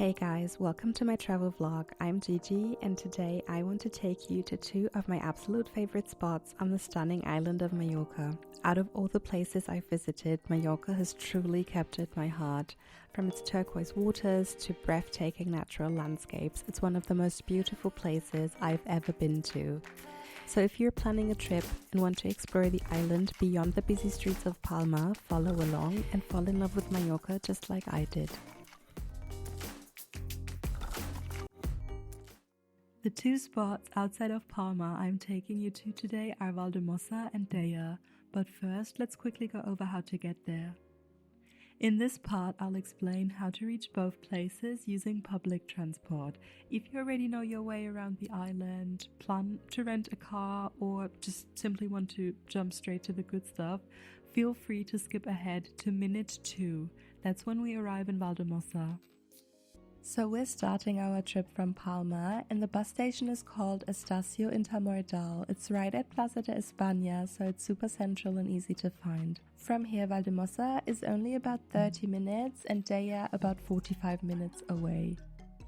Hey guys, welcome to my travel vlog. I'm Gigi and today I want to take you to two of my absolute favorite spots on the stunning island of Mallorca. Out of all the places I've visited, Mallorca has truly captured my heart. From its turquoise waters to breathtaking natural landscapes, it's one of the most beautiful places I've ever been to. So if you're planning a trip and want to explore the island beyond the busy streets of Palma, follow along and fall in love with Mallorca just like I did. The two spots outside of Palma I'm taking you to today are Valldemossa and Deià, but first let's quickly go over how to get there. In this part I'll explain how to reach both places using public transport. If you already know your way around the island, plan to rent a car, or just simply want to jump straight to the good stuff, feel free to skip ahead to minute 2. That's when we arrive in Valldemossa. So we're starting our trip from Palma and the bus station is called Estacio Intermodal. It's right at Plaza de España, so it's super central and easy to find. From here, Valldemossa is only about 30 minutes and Deià about 45 minutes away.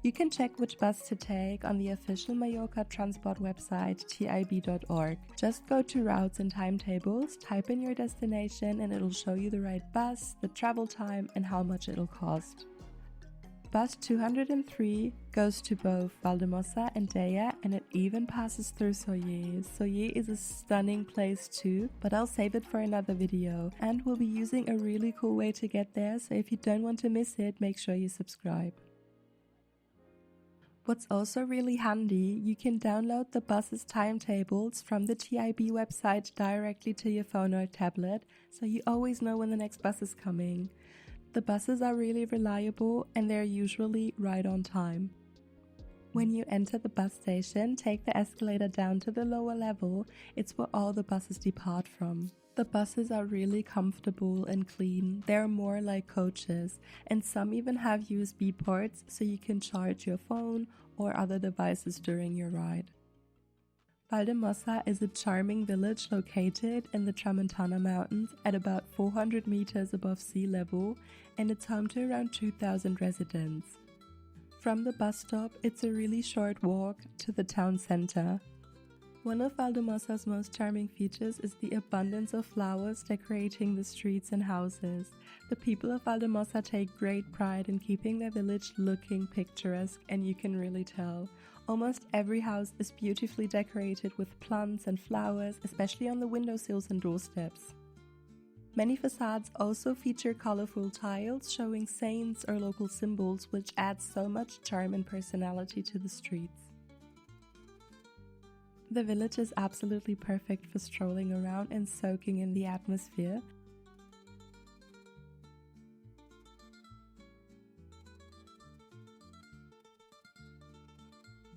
You can check which bus to take on the official Mallorca transport website tib.org. Just go to routes and timetables, type in your destination and it'll show you the right bus, the travel time and how much it'll cost. Bus 203 goes to both Valldemossa and Deià and it even passes through Sóller. Sóller is a stunning place too, but I'll save it for another video. And we'll be using a really cool way to get there, so if you don't want to miss it, make sure you subscribe. What's also really handy, you can download the bus's timetables from the TIB website directly to your phone or tablet, so you always know when the next bus is coming. The buses are really reliable and they're usually right on time. When you enter the bus station, take the escalator down to the lower level. It's where all the buses depart from. The buses are really comfortable and clean. They're more like coaches, and some even have USB ports so you can charge your phone or other devices during your ride. Valldemossa is a charming village located in the Tramuntana mountains at about 400 meters above sea level, and it's home to around 2,000 residents. From the bus stop, it's a really short walk to the town center. One of Valdemossa's most charming features is the abundance of flowers decorating the streets and houses. The people of Valldemossa take great pride in keeping their village looking picturesque, and you can really tell. Almost every house is beautifully decorated with plants and flowers, especially on the windowsills and doorsteps. Many facades also feature colorful tiles showing saints or local symbols, which adds so much charm and personality to the streets. The village is absolutely perfect for strolling around and soaking in the atmosphere.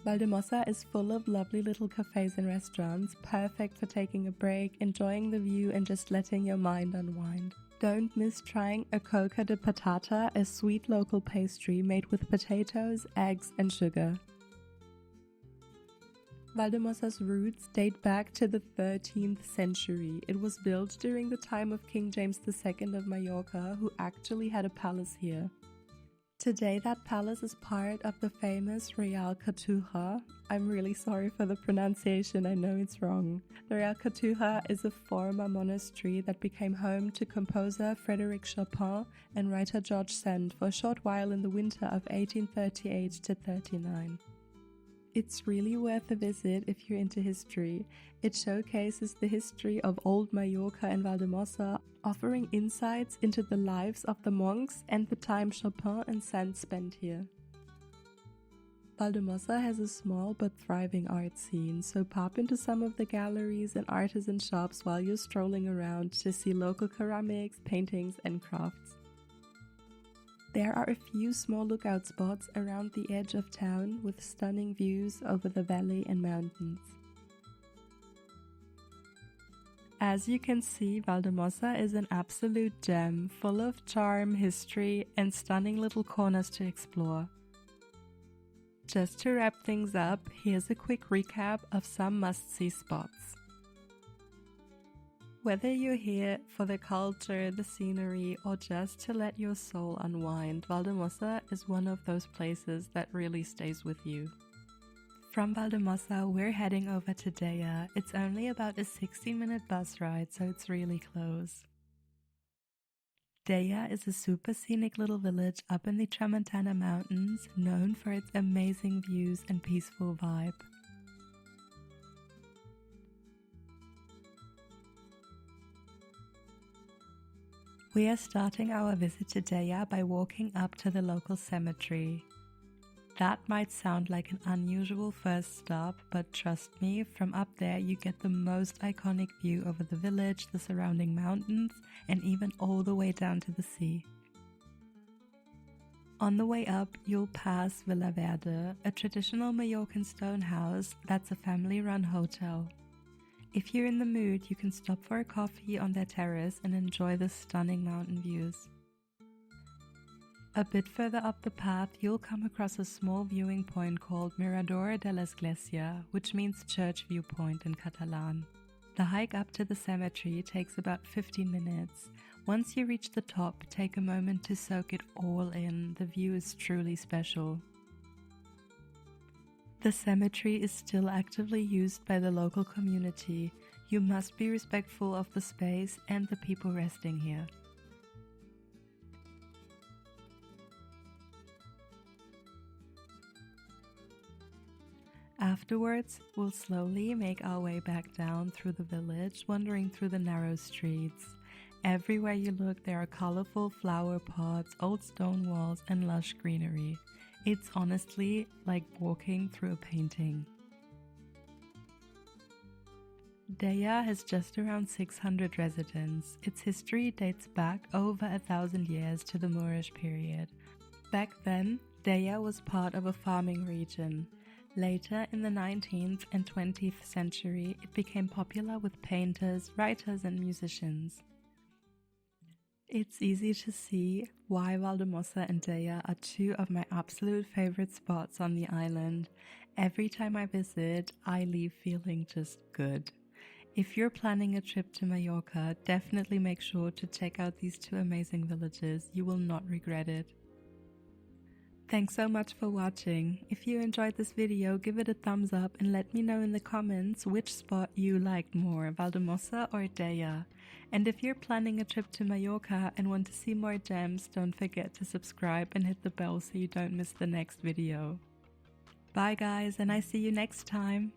Valldemossa is full of lovely little cafes and restaurants, perfect for taking a break, enjoying the view and just letting your mind unwind. Don't miss trying a coca de patata, a sweet local pastry made with potatoes, eggs and sugar. Valdemossa's roots date back to the 13th century. It was built during the time of King James II of Mallorca, who actually had a palace here. Today that palace is part of the famous Real Cartuja. I'm really sorry for the pronunciation, I know it's wrong. The Real Cartuja is a former monastery that became home to composer Frédéric Chopin and writer George Sand for a short while in the winter of 1838 to 39. It's really worth a visit if you're into history. It showcases the history of old Mallorca and Valldemossa, offering insights into the lives of the monks and the time Chopin and Sand spent here. Valldemossa has a small but thriving art scene, so pop into some of the galleries and artisan shops while you're strolling around to see local ceramics, paintings and crafts. There are a few small lookout spots around the edge of town with stunning views over the valley and mountains. As you can see, Valldemossa is an absolute gem, full of charm, history and stunning little corners to explore. Just to wrap things up, here's a quick recap of some must-see spots. Whether you're here for the culture, the scenery, or just to let your soul unwind, Valldemossa is one of those places that really stays with you. From Valldemossa, we're heading over to Deià. It's only about a 16-minute bus ride, so it's really close. Deià is a super scenic little village up in the Tramuntana mountains, known for its amazing views and peaceful vibe. We are starting our visit to Deià by walking up to the local cemetery. That might sound like an unusual first stop, but trust me, from up there you get the most iconic view over the village, the surrounding mountains, and even all the way down to the sea. On the way up, you'll pass Vila Verde, a traditional Mallorcan stone house that's a family-run hotel. If you're in the mood, you can stop for a coffee on their terrace and enjoy the stunning mountain views. A bit further up the path, you'll come across a small viewing point called Mirador de l'Església, which means church viewpoint in Catalan. The hike up to the cemetery takes about 15 minutes. Once you reach the top, take a moment to soak it all in. The view is truly special. The cemetery is still actively used by the local community. You must be respectful of the space and the people resting here. Afterwards, we'll slowly make our way back down through the village, wandering through the narrow streets. Everywhere you look, there are colorful flower pots, old stone walls, and lush greenery. It's honestly like walking through a painting. Deià has just around 600 residents. Its history dates back over 1,000 years to the Moorish period. Back then, Deià was part of a farming region. Later, in the 19th and 20th century, it became popular with painters, writers, and musicians. It's easy to see why Valldemossa and Deià are two of my absolute favorite spots on the island. Every time I visit, I leave feeling just good. If you're planning a trip to Mallorca, definitely make sure to check out these two amazing villages. You will not regret it. Thanks so much for watching. If you enjoyed this video, give it a thumbs up and let me know in the comments which spot you liked more, Valldemossa or Deià. And if you're planning a trip to Mallorca and want to see more gems, don't forget to subscribe and hit the bell so you don't miss the next video. Bye guys, and I see you next time.